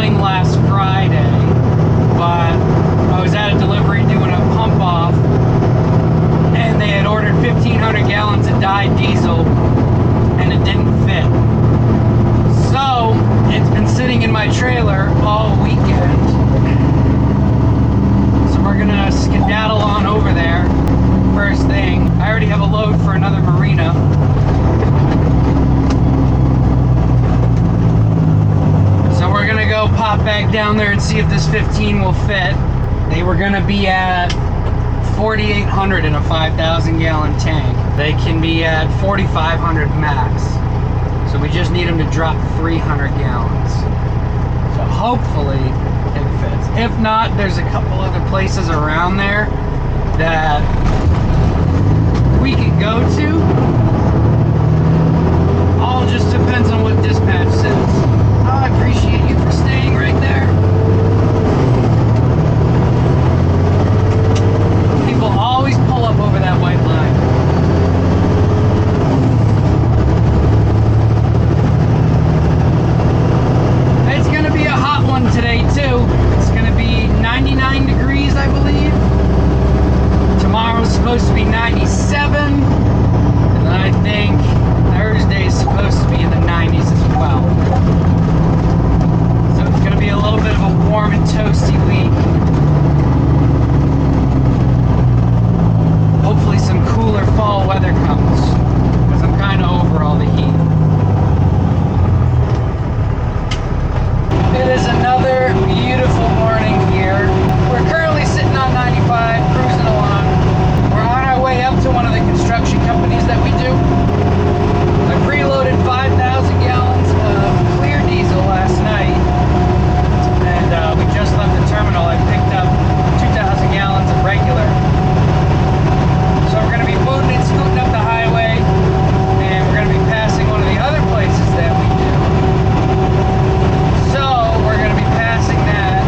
filming last Friday, but I was at a delivery doing a pump off, and they had ordered 1,500 gallons of dyed diesel, and it didn't fit. So it's been sitting in my trailer all weekend. So we're gonna skedaddle on over there first thing. I already have a load for another marina. So we're gonna go pop back down there and see if this 15 will fit. They were gonna be at 4,800 in a 5,000 gallon tank. They can be at 4,500 max. So we just need them to drop 300 gallons. So hopefully it fits. If not, there's a couple other places around there that we could go to. All just depends on what dispatch says. I appreciate you for staying right there. People always pull up over that white line. It's going to be a hot one today too. It's going to be 99 degrees, I believe. Tomorrow's supposed to be 97. And then I think Thursday is supposed to be in the 90s as well. So it's going to be a little bit of a warm and toasty week. Hopefully some cooler fall weather comes, because I'm kind of over all the heat. It is another beautiful morning here. We're currently sitting on 95, cruising along. We're on our way up to one of the construction companies that we do. I preloaded 5,000 gallons of clear diesel last night, and we just left the terminal. I picked up 2,000 gallons of regular. So we're going to be moving and scooting up the highway, and we're going to be passing one of the other places that we do. So we're going to be passing that,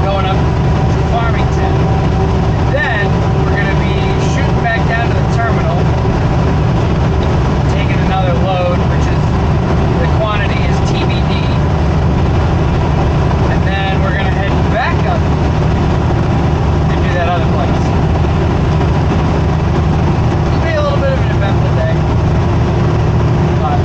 going up to Farmington. Then we're going to be shooting back down to the terminal, taking another load, which is, the quantity is TBD. And then we're going to head back up and do that other place. It'll be a little bit of an eventful day. But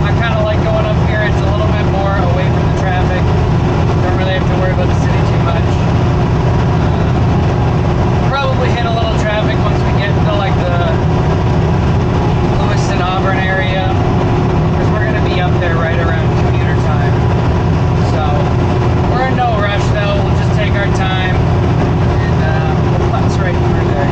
I kind of like going up here. It's a little bit more away from the traffic. Don't really have to worry about the city too much. Probably hit a little traffic once we get into like the Lewiston, Auburn area, because we're going to be up there right around commuter time. So we're in no rush though. We'll just take our time and we'll putz right through there.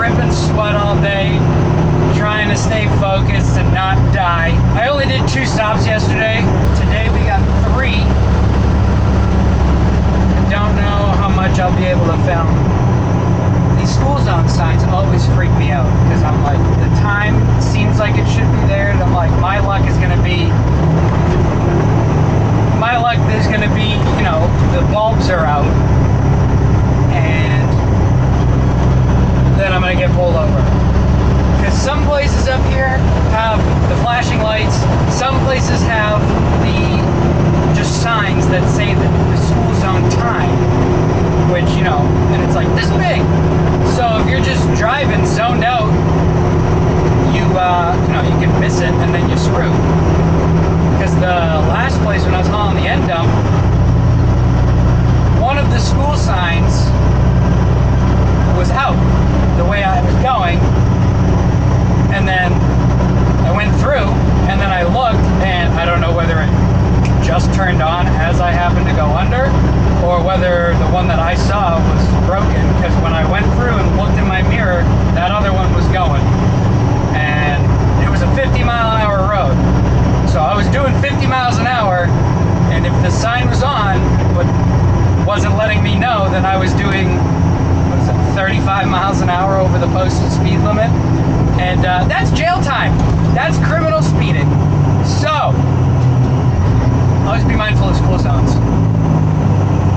dripping sweat all day, trying to stay focused and not die. I only did 2 stops yesterday. Today we got 3. I don't know how much I'll be able to film. These school zone signs always freak me out because I'm like, the time seems like it should be there, and I'm like, my luck is gonna be, you know, the bulbs are out, and then I'm gonna get pulled over. Because some places up here have the flashing lights, some places have the just signs that say the school zone time, which, you know, and it's like this big. So if you're just driving zoned out, you know, you can miss it and then you're screwed. Because the last place when I was hauling the end dump, one of the school signs was out the way I was going, and then I went through, and then I looked, and I don't know whether it just turned on as I happened to go under, or whether the one that I saw was broken, because when I went through and looked in my mirror, that other one was going. And it was a 50-mile-an-hour road. So I was doing 50 miles an hour, and if the sign was on, but wasn't letting me know that I was doing, what is it, 35 miles an hour over the posted speed limit. And that's jail time. That's criminal speeding. So, always be mindful of school zones.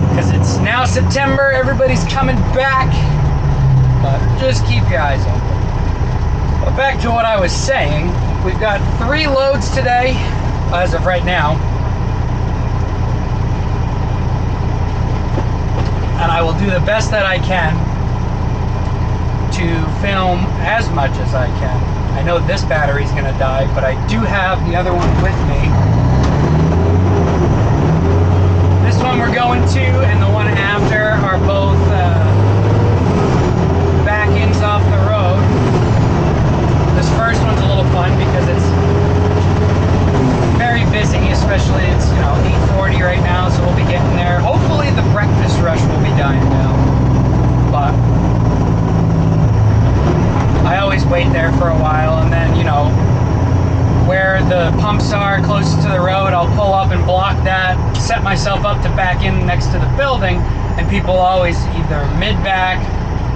Because it's now September, everybody's coming back. But just keep your eyes open. But back to what I was saying, we've got 3 loads today, as of right now. And I will do the best that I can to film as much as I can. I know this battery's gonna die, but I do have the other one with me. This one we're going to, and the one after are both back ends off the road. This first one's a little fun because it's very busy, especially it's, you know, 8:40 right now, so we'll be getting there. Hopefully the breakfast rush will be dying down, but I always wait there for a while, and then, you know, where the pumps are closest to the road, I'll pull up and block that, set myself up to back in next to the building, and people always either mid-back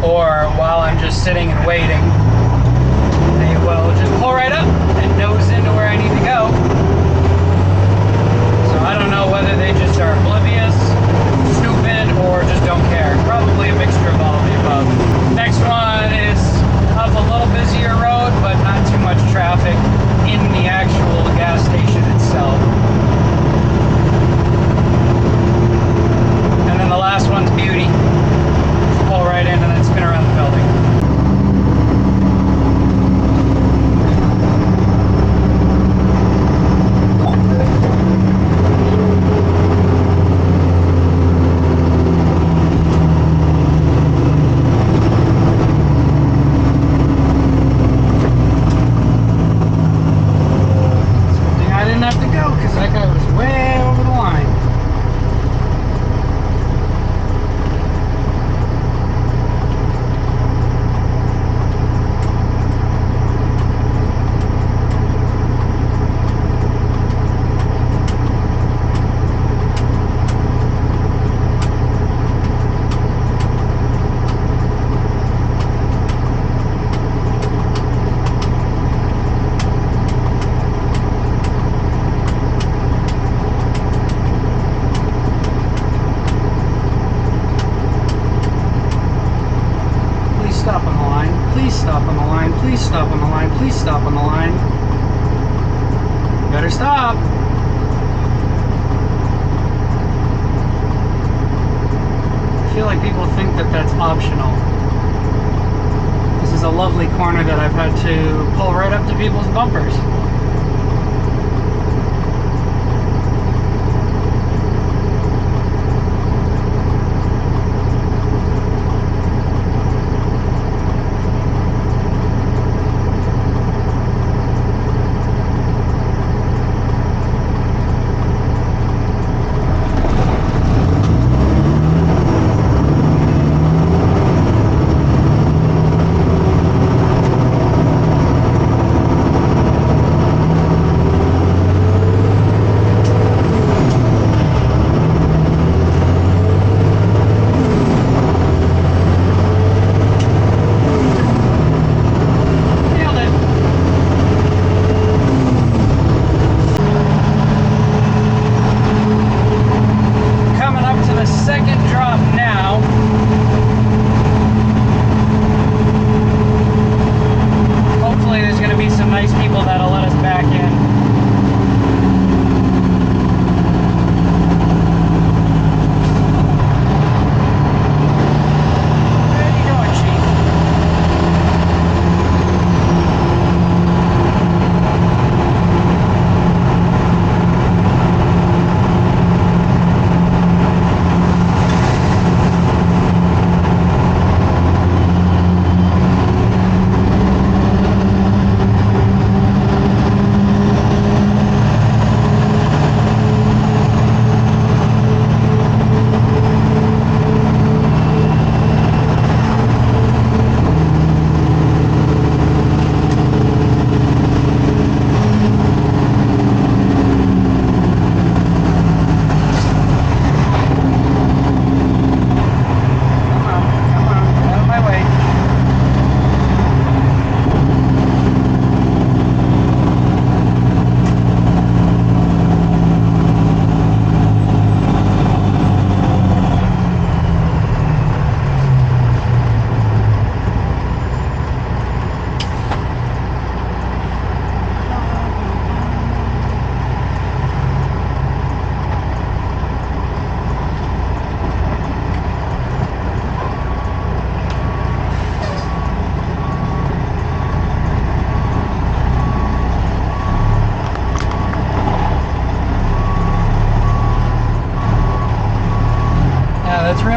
or while I'm just sitting and waiting, they will just pull right up and nose into where I need to go. So I don't know whether they just are oblivious, stupid, or just don't care. Probably a mixture of all of the above. Next one is up a little busier road, but not too much traffic in the actual gas station itself. And then the last one's beauty. Just pull right in and then spin around the building. Stop on the line. Please stop on the line. Please stop on the line. Please stop on the line. Better stop. I feel like people think that that's optional. This is a lovely corner that I've had to pull right up to people's bumpers.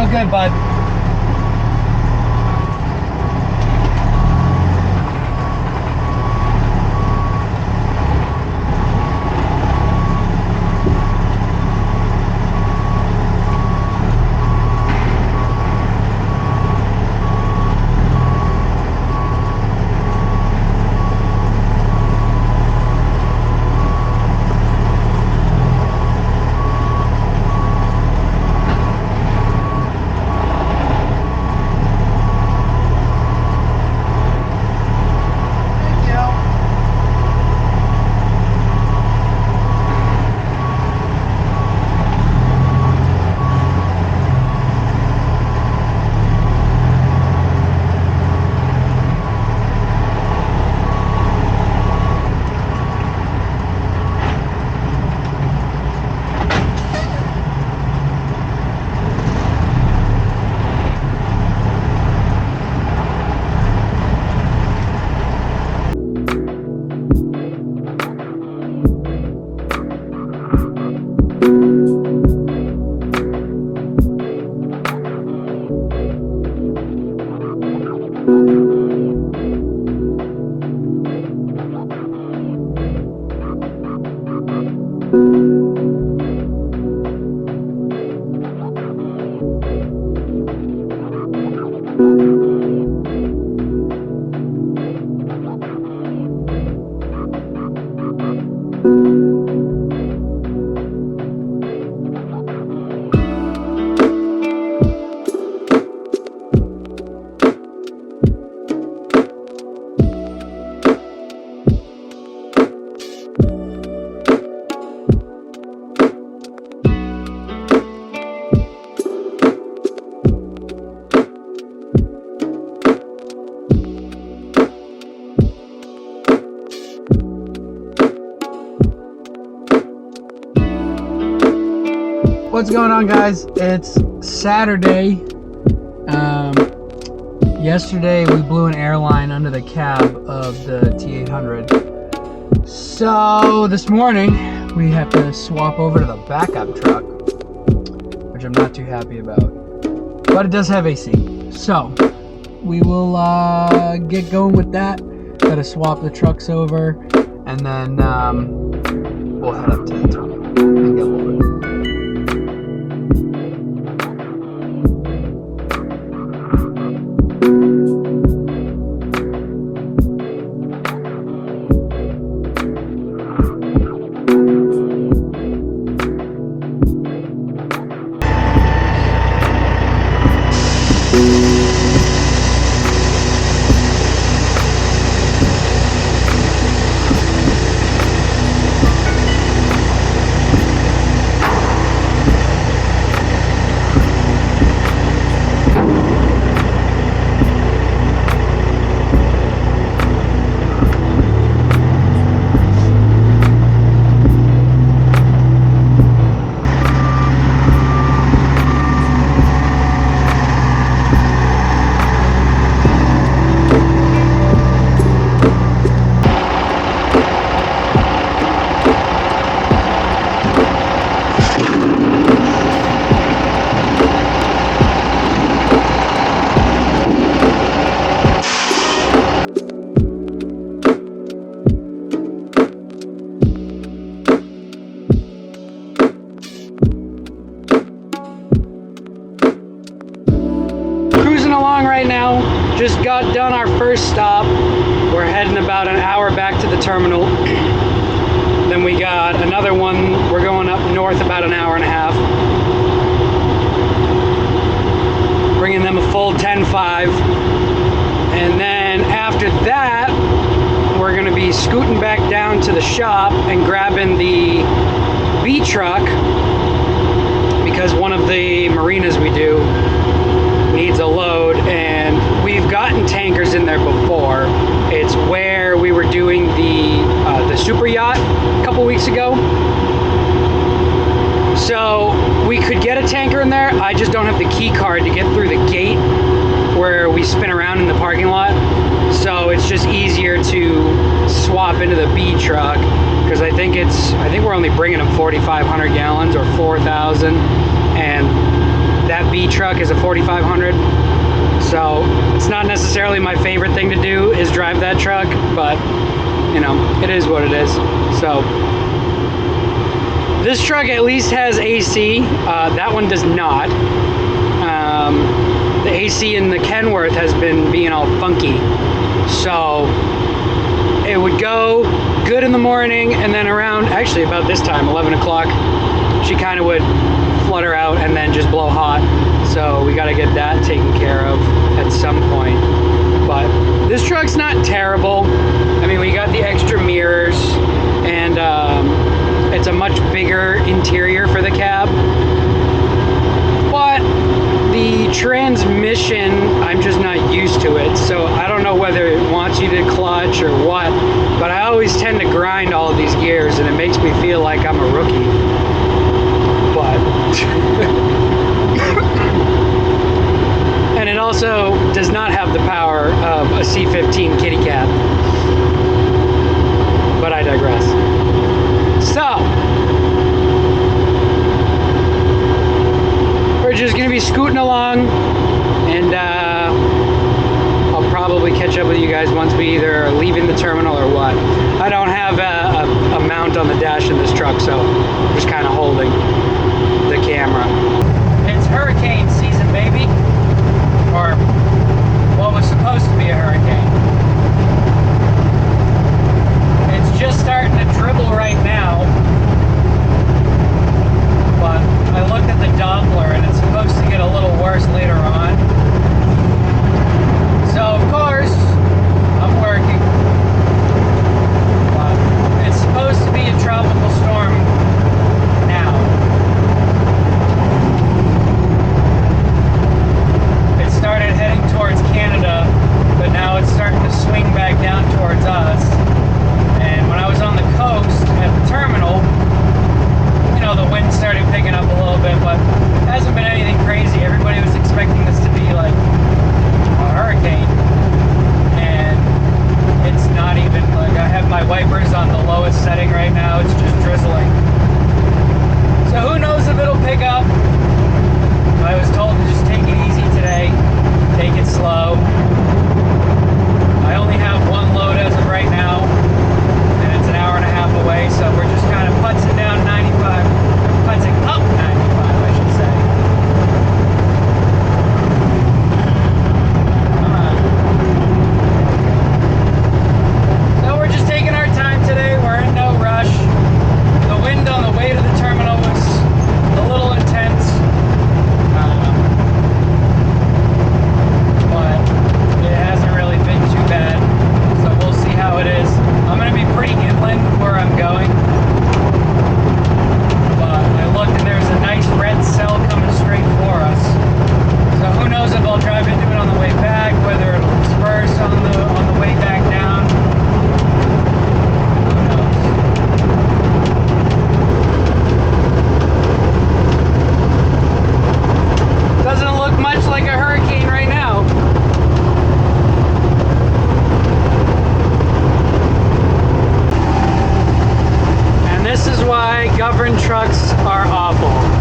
All good, bud. What's going on, guys? It's Saturday. Yesterday we blew an airline under the cab of the T800. So this morning we have to swap over to the backup truck, which I'm not too happy about. But it does have AC. So we will get going with that. Gotta swap the trucks over, and then we'll head up to the terminal and get loaded. Right now, just got done our first stop. We're heading about an hour back to the terminal. Then we got another one. We're going up north about an hour and a half, bringing them a full 10.5. And then after that, we're going to be scooting back down to the shop and grabbing the B truck, because one of the marinas we do needs a load, and we've gotten tankers in there before. It's where we were doing the super yacht a couple weeks ago. So we could get a tanker in there. I just don't have the key card to get through the gate where we spin around in the parking lot. So it's just easier to swap into the B truck, because I think we're only bringing them 4,500 gallons or 4,000, and That B truck is a 4500. So it's not necessarily my favorite thing to do is drive that truck, but you know, it is what it is. So this truck at least has AC. That one does not. The AC in the Kenworth has been being all funky. So it would go good in the morning, and then around, actually about this time, 11 o'clock, she kind of would flutter out and then just blow hot. So we got to get that taken care of at some point. But this truck's not terrible. I mean, we got the extra mirrors, and it's a much bigger interior for the cab. But the transmission, I'm just not used to it. So I don't know whether it wants you to clutch or what, but I always tend to grind all of these gears, and it makes me feel like I'm a rookie. But and it also does not have the power of a C15 kitty cat. But I digress. So we're just gonna be scooting along, and I'll probably catch up with you guys once we either are leaving the terminal or what. I don't have a mount on the dash in this truck, so I'm just kind of holding the camera. It's hurricane season, baby. Or what was supposed to be a hurricane. It's just starting to dribble right now. But I looked at the Doppler, and it's supposed to get a little worse later on. So of course, I'm working. But it's supposed to be a tropical storm now. It started heading towards Canada, but now it's starting to swing back down towards us. And when I was on the coast at the terminal, you know, the wind started picking up a little bit, but it hasn't been anything crazy. Everybody was expecting this to be like a hurricane, and it's not even. Like, I have my wipers on the lowest setting right now. It's just drizzling. So who knows if it'll pick up. I was told to just take it easy today, take it slow. I only have one load as of right now, and it's an hour and a half away, so we're just kind of putzing down 95, putzing up 95, I should say. So we're just taking our time today. We're in no rush. The wind on the way to the terminal was a little intense. But it hasn't really been too bad, so we'll see how it is. I'm going to be pretty inland where I'm going, but I looked and there's a nice red cell coming straight for us, so who knows if I'll drive into it on the way back, whether it'll disperse on the way back down. Who knows? Doesn't look much like a hurricane right now. And this is why governed trucks are awful.